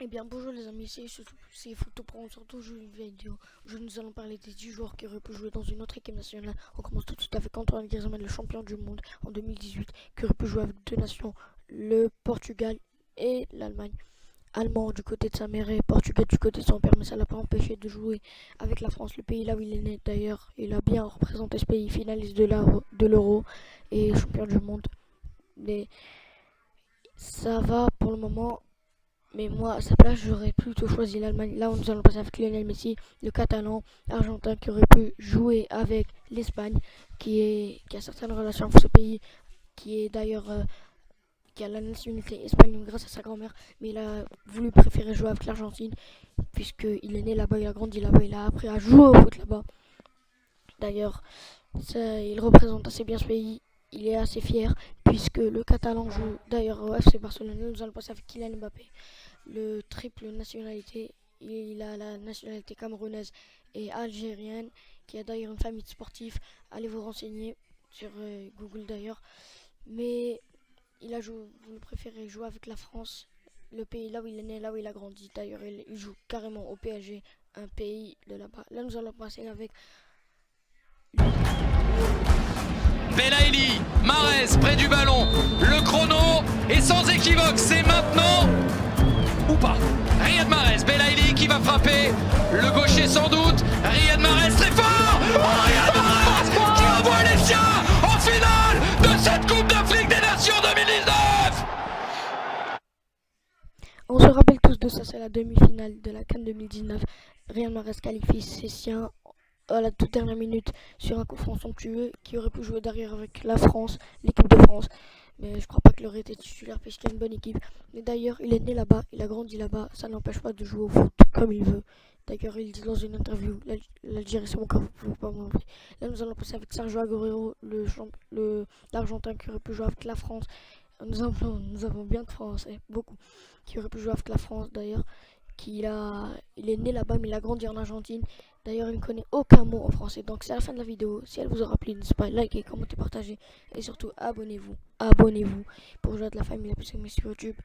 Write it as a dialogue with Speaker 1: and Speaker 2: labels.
Speaker 1: Eh bien bonjour les amis, c'est Photo pour un surtout jeu vidéo. Nous allons parler des 10 joueurs qui auraient pu jouer dans une autre équipe nationale. On commence tout de suite avec Antoine Griezmann, le champion du monde en 2018, qui aurait pu jouer avec deux nations, le Portugal et l'Allemagne. Allemand du côté de sa mère et Portugais du côté de son père, mais ça l'a pas empêché de jouer avec la France, le pays là où il est né d'ailleurs. Il a bien représenté ce pays, finaliste de l'Euro et champion du monde. Mais ça va pour le moment. Mais moi, à sa place, j'aurais plutôt choisi l'Allemagne. Là où nous allons passer avec Lionel Messi, le Catalan, argentin qui aurait pu jouer avec l'Espagne, qui a certaines relations avec ce pays, qui est d'ailleurs qui a la nationalité espagnole grâce à sa grand-mère, mais il a voulu préférer jouer avec l'Argentine, puisqu'il est né là-bas, il a grandi là-bas, il a appris à jouer au foot là-bas. D'ailleurs, il représente assez bien ce pays, il est assez fier, puisque le Catalan joue d'ailleurs au FC Barcelone. Nous allons passer avec Kylian Mbappé, le triple nationalité. Il a la nationalité camerounaise et algérienne, qui a d'ailleurs une famille de sportifs. Allez vous renseigner sur Google d'ailleurs. Mais il a joué, vous préférez jouer avec la France, le pays là où il est né, là où il a grandi. D'ailleurs, il joue carrément au PSG, un pays de là-bas. Là, nous allons passer avec
Speaker 2: Belaïli, Mahrez près du ballon, le chrono est sans équivoque, c'est maintenant ou pas. Riyad Mahrez, Belaïli qui va frapper, le gaucher sans doute, Riyad Mahrez très fort, Riyad Mahrez qui envoie les siens en finale de cette Coupe d'Afrique des Nations 2019.
Speaker 1: On se rappelle tous de ça, c'est la demi-finale de la CAN 2019. Riyad Mahrez qualifie ses siens à la toute dernière minute sur un coup franc somptueux qui aurait pu jouer derrière avec la France, l'équipe de France. Mais je crois pas qu'il aurait été titulaire puisqu'il y a une bonne équipe. Mais d'ailleurs, il est né là-bas, il a grandi là-bas, ça n'empêche pas de jouer au foot comme il veut. D'ailleurs, il dit dans une interview, l'Algérie c'est mon cas, vous ne pouvez pas m'enlever. Là, nous allons passer avec Sergio Aguero, l'Argentin qui aurait pu jouer avec la France. Nous avons bien de Français, beaucoup, qui aurait pu jouer avec la France d'ailleurs. Il est né là-bas mais il a grandi en Argentine. D'ailleurs il ne connaît aucun mot en français. Donc c'est la fin de la vidéo. Si elle vous aura plu, n'hésitez pas à liker, commenter, partager. Et surtout abonnez-vous. Abonnez-vous pour jouer de la famille la plus aimée sur YouTube.